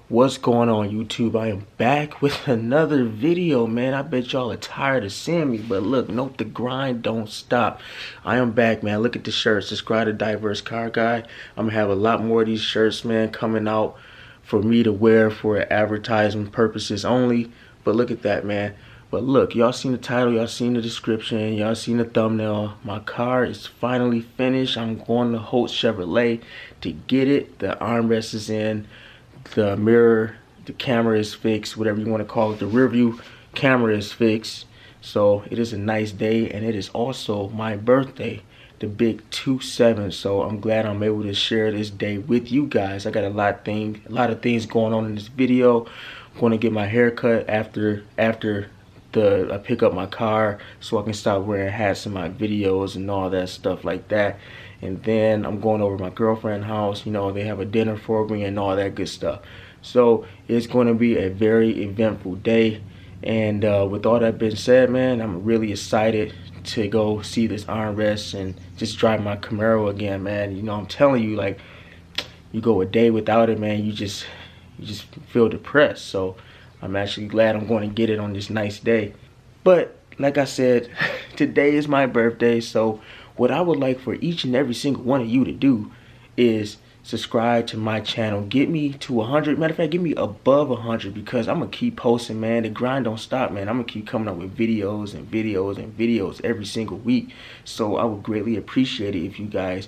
What's going on, YouTube? I am back with another video, man. I bet y'all are tired of seeing me, but look, nope, the grind don't stop. I am back, man. Look at the shirts. Subscribe to Diverse Car Guy. I'm gonna have a lot more of these shirts, man, coming out for me to wear for advertisement purposes only. But look at that, man. But look, y'all seen the title, y'all seen the description, y'all seen the thumbnail. My car is finally finished. I'm going to Holt Chevrolet to get it. The armrest is in. The mirror, the camera is fixed, whatever you want to call it. The rear view camera is fixed. So it is a nice day, and it is also my birthday, the big 2-7. So I'm glad I'm able to share this day with you guys. I got a lot of things going on in this video. I'm going to get my hair cut after I pick up my car, so I can stop wearing hats in my videos and all that stuff like that. And then I'm going over to my girlfriend's house. You know, they have a dinner for me and all that good stuff. So it's going to be a very eventful day. And with all that being said, man, I'm really excited to go see this armrest and just drive my Camaro again, man. You know, I'm telling you, like, you go a day without it, man, you just feel depressed. So I'm actually glad I'm going to get it on this nice day. But like I said, today is my birthday, so what I would like for each and every single one of you to do is subscribe to my channel. Get me to 100. Matter of fact, get me above 100, because I'm going to keep posting, man. The grind don't stop, man. I'm going to keep coming up with videos and videos and videos every single week. So I would greatly appreciate it if you guys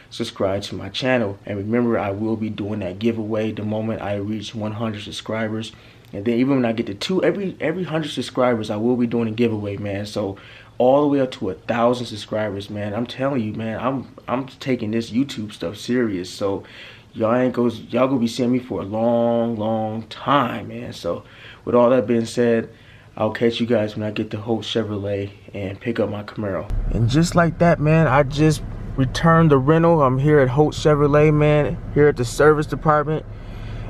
subscribe to my channel. And remember, I will be doing that giveaway the moment I reach 100 subscribers. And then even when I get to every 100 subscribers, I will be doing a giveaway, man. So all the way up to 1,000 subscribers, man. I'm telling you, man, I'm taking this YouTube stuff serious. So y'all gonna be seeing me for a long time, man. So with all that being said, I'll catch you guys when I get to Holt Chevrolet and pick up my Camaro. And just like that, man, I just returned the rental. I'm here at Holt Chevrolet, man, here at the service department,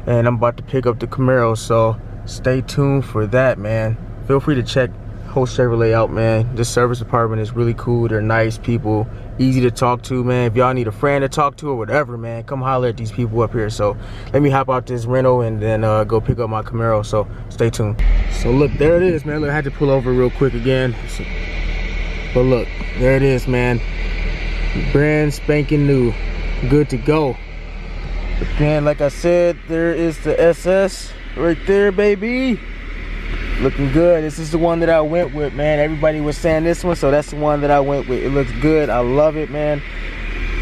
and I'm about to pick up the Camaro. So stay tuned for that, man. Feel free to check Holt Chevrolet out, man. This service department is really cool. They're nice people, easy to talk to, man. If y'all need a friend to talk to or whatever, man, come holler at these people up here. So let me hop out this rental and then go pick up my Camaro. So stay tuned. So look, there it is, man. Look, I had to pull over real quick again. But look, there it is, man. Brand spanking new, good to go. Again, like I said, there is the SS right there, baby. Looking good. This is the one that I went with, man. Everybody was saying this one, so that's the one that I went with. It looks good. I love it, man.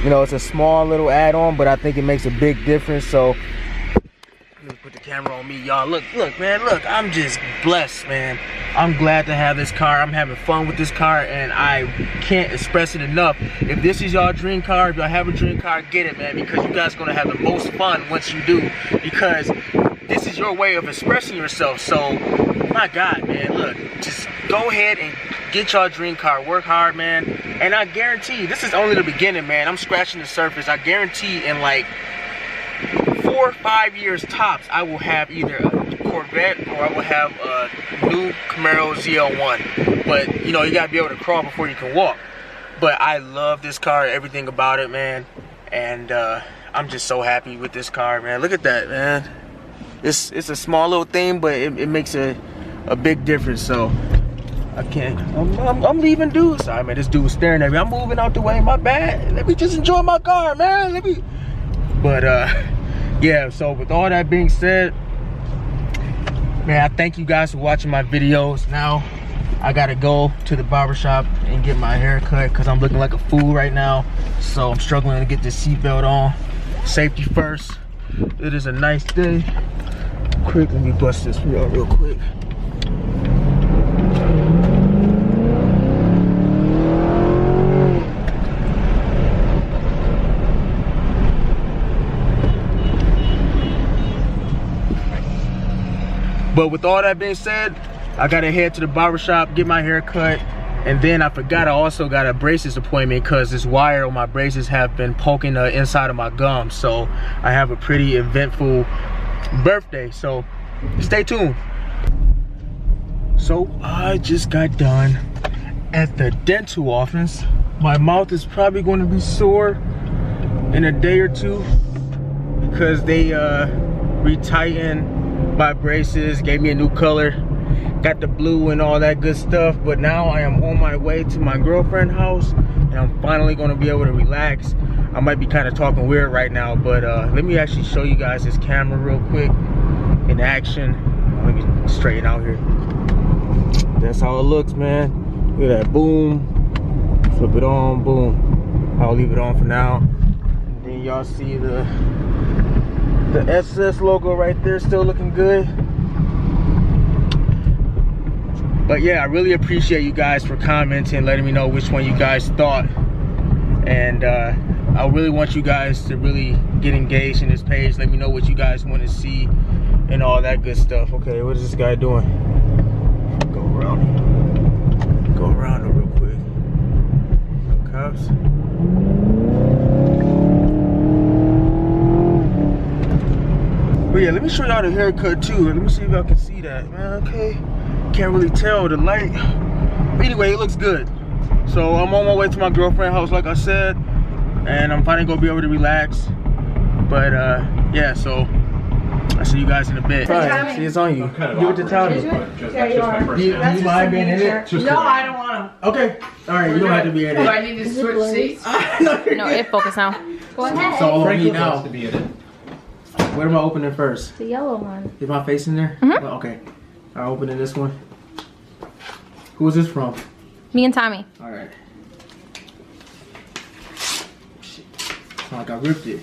You know, it's a small little add-on, but I think it makes a big difference. So let me put the camera on me, y'all. Look, man, look. I'm just blessed, man. I'm glad to have this car. I'm having fun with this car, and I can't express it enough. If this is y'all dream car, if y'all have a dream car, get it, man, because you guys are gonna have the most fun once you do, because this is your way of expressing yourself. So my God, man, look, just go ahead and get your dream car. Work hard, man, and I guarantee this is only the beginning, man. I'm scratching the surface. I guarantee in like 4 or 5 years tops, I will have either a Corvette or I will have a new Camaro ZL1. But you know, you gotta be able to crawl before you can walk. But I love this car, everything about it, man, and I'm just so happy with this car, man. Look at that, man. It's a small little thing, but it makes a big difference. So I can't. I'm leaving, dude. Sorry, man. This dude was staring at me. I'm moving out the way. My bad. Let me just enjoy my car, man. But yeah. So with all that being said, man, I thank you guys for watching my videos. Now I gotta go to the barbershop and get my hair cut because I'm looking like a fool right now. So I'm struggling to get this seatbelt on. Safety first. It is a nice day. Quick, let me bust this real quick. But with all that being said, I gotta head to the barbershop, get my hair cut, and then I forgot I also got a braces appointment because this wire on my braces have been poking the inside of my gum. So I have a pretty eventful birthday, so stay tuned. So I just got done at the dental office. My mouth is probably going to be sore in a day or two because they retightened my braces, gave me a new color, got the blue and all that good stuff. But now I am on my way to my girlfriend's house, and I'm finally gonna be able to relax. I might be kind of talking weird right now, but let me actually show you guys this camera real quick in action. Let me straighten out here. That's how it looks, man. Look at that, boom. Flip it on, boom. I'll leave it on for now. And then y'all see the SS logo right there, still looking good. But yeah, I really appreciate you guys for commenting, letting me know which one you guys thought. And I really want you guys to really get engaged in this page. Let me know what you guys want to see and all that good stuff. Okay, what is this guy doing? Go around it real quick. No cops. But yeah, let me show y'all the haircut too. Let me see if y'all can see that, man. Okay, can't really tell the light. But anyway, it looks good. So I'm on my way to my girlfriend's house, like I said, and I'm finally gonna be able to relax. But yeah, so I'll see you guys in a bit. Right, see, it's on you. Give it to Tommy. Yeah, you are. Do you mind being in it? No, I don't want to. Okay. All right, you don't have to be in Do I it. need to switch seats? No, it focus now. Go ahead. It's all on me now. To be in it. What am I opening first? The yellow one. Is my face in there? Mhm. Well, okay. I'm opening this one. Who is this from? Me and Tommy. All right. Shit. Sound like I ripped it.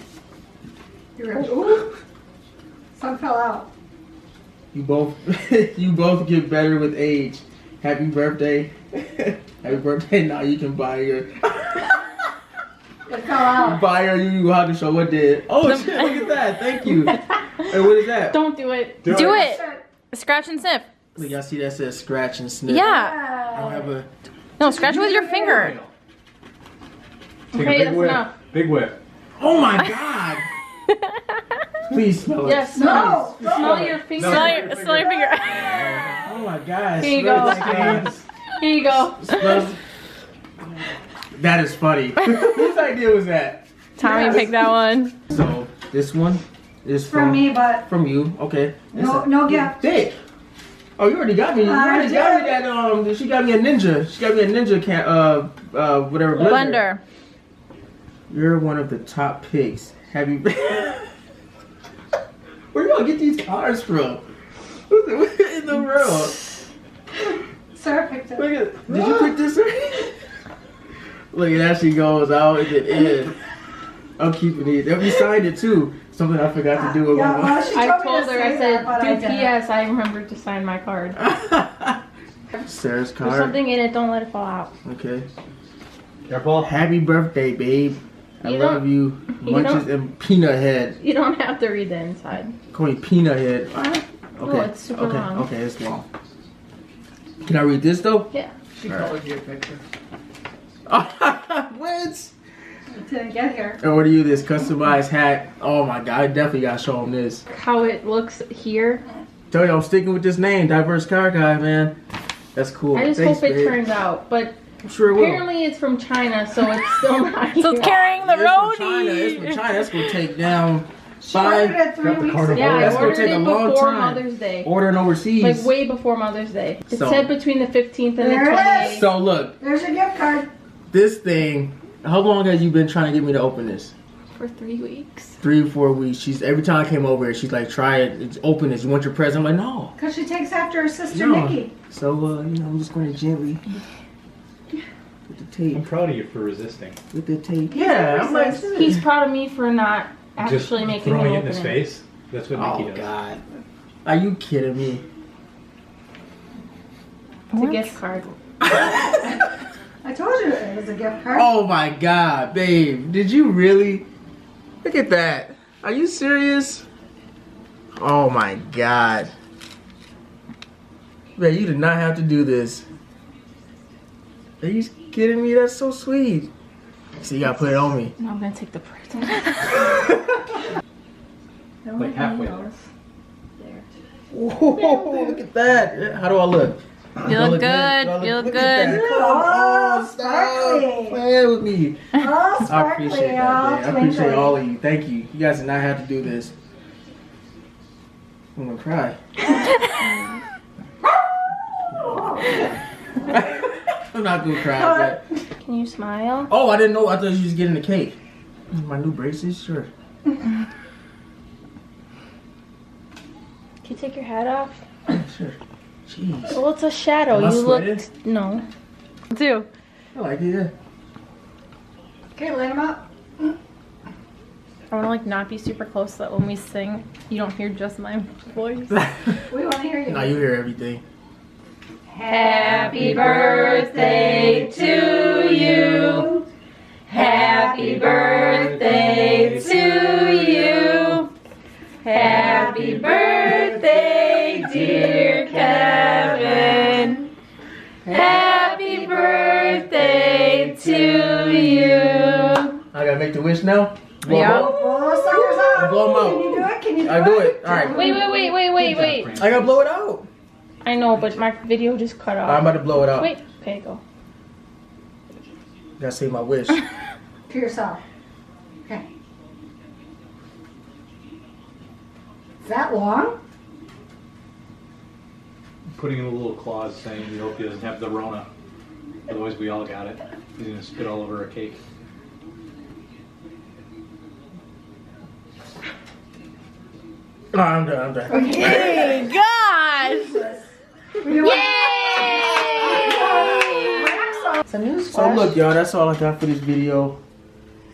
You ripped. Ooh. Some fell out. You both, you both get better with age. Happy birthday. Happy birthday. Now you can buy your. It fell out. Buy your Yu Hakusho show. What did? Oh shit! Look at that. Thank you. Hey, what is that? Don't do it. Do it. Scratch and sniff. Look, y'all see that says scratch and sniff. Yeah. I don't have a. No, scratch it with your finger. Take Okay, a big that's whip. enough. Big whip. Oh my god! Please smell it. Yes. No. Smell your finger. Smell your finger. Oh my god. Here you go. Here you go. Smells. That is funny. Whose idea was that? Tommy picked that one. So this one is From me, but From you, okay. no gift. Thick. Oh, you already got me. You already got me that. She got me a ninja. She got me a ninja whatever Blender. You're one of the top picks. Have you? Where you gonna get these cars from? What in the world? Sarah picked it. Look at. Did you pick this? Look, it actually goes out at the end. I'm keeping it. We signed it too. Something I forgot to do with Yeah, my. well, she I told told me to her, I say said, that, but do I didn't. PS. I remembered to sign my card. Sarah's There's card. something in it. Don't let it fall out. Okay. Careful. Happy birthday, babe. I You love don't- you. Munches and peanut head. You don't have to read the inside. Call me peanut head. Okay. Okay. Oh, it's super okay. long. Okay, it's long. Can I read this though? Yeah. She colored you a picture. What? It didn't get here. I order you this customized hat. Oh my god, I definitely gotta show him this. How it looks here. Tell you, I'm sticking with this name, Diverse Car Guy, man. That's cool. I just Thanks, hope it babe. turns out. But I'm sure it will. apparently it's from China, so it's still not So it's carrying the It's from China. roadie. It's from China. That's gonna take down She ordered 5 it 3 Got the weeks carnival. ago. Yeah, I That's gonna ordered take a it long before time. Mother's Day. ordering overseas. Like way before Mother's Day. It So- said between the 15th and There the it 28th. is. So look, There's your gift card. this thing. How long have you been trying to get me to open this? For 3 weeks. 3 or 4 weeks. She's every time I came over here, she's like, "Try it. It's open this. You want your present?" I'm like, "No." Because she takes after her sister No. Nikki. So I'm just going to gently with the tape. I'm proud of you for resisting. With the tape. Yeah, I'm like, He's proud of me for not actually Just making throwing him it in open his it. face. That's what oh Nikki does. God, are you kidding me? It's a gift card. I told you it was a gift card. Oh my God, babe, did you really? Look at that. Are you serious? Oh my God. Man, you did not have to do this. Are you kidding me? That's so sweet. So you gotta put it on me. No, I'm gonna take the present. Like halfway there. Whoa, look at that. How do I look? You look good. You look Look at good. that. Oh, Stop sparkly. playing with me. Oh, I sparkly. appreciate that, all man. I appreciate twinkly. all of you. Thank you. You guys did not have to do this. I'm gonna cry. I'm not gonna cry, but... Can you smile? Oh, I didn't know. I thought you was getting the cake. My new braces? Sure. Can you take your hat off? Sure. Jeez. Well, it's a shadow. Am I You sweating? looked... No. Two. I like it, yeah. Okay, light them up. I want to like not be super close so that when we sing, you don't hear just my voice. We want to hear you. Now you hear everything. Happy birthday to you. Happy birthday to you. Happy birthday, dear Kevin. Happy birthday to you. I gotta make the wish now? Yeah. Blow those suckers out. Blow 'em out. Can you do it? Can you do it? I do it. Alright. Wait. I gotta blow it out. I know, but my video just cut off. I'm about to blow it out. Wait. Okay, go. Gotta say my wish. To yourself. Okay. Is that long? Putting in a little clause saying we hope he doesn't have the Rona. Otherwise, we all got it. He's gonna spit all over a cake. No, I'm done. Hey, gosh! It's a news So look, y'all, that's all I got for this video.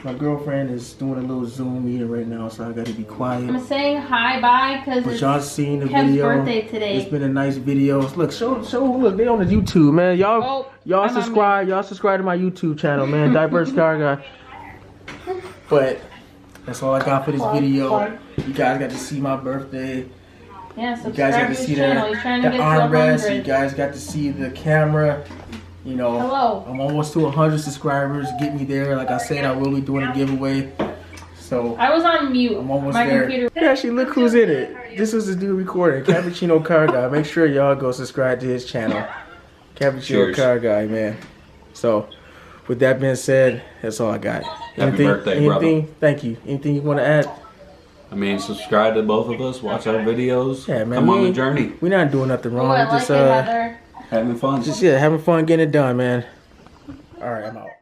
My girlfriend is doing a little Zoom meeting right now, so I gotta be quiet. I'm saying hi, bye, because But it's y'all seen the Kev's video. birthday today. It's been a nice video. Look, show. Look, they on the YouTube, man. Y'all I'm on subscribe. Y'all subscribe to my YouTube channel, man. Diverse Car Guy. But that's all I got for this video. You guys got to see my birthday. Yeah, You subscribe guys got to to his see channel. He's trying the to get to armrest. 100. You guys got to see the camera. You know, Hello. I'm almost to 100 subscribers. Get me there. Like I said, I will be doing a giveaway. So I was on mute. I'm almost my there. computer. Yeah, actually, look who's in it. This was the dude recording, Cappuccino Car Guy. Make sure y'all go subscribe to his channel, Cappuccino Cheers. Car Guy, man. So, with that being said, that's all I got. Happy birthday, brother. Thank you. Anything you want to add? I mean, subscribe to both of us. Watch our videos. Yeah, man. Come on the journey. We're not doing nothing wrong. Oh, I We're like just it, Heather. Having fun. having fun getting it done, man. All right, I'm out.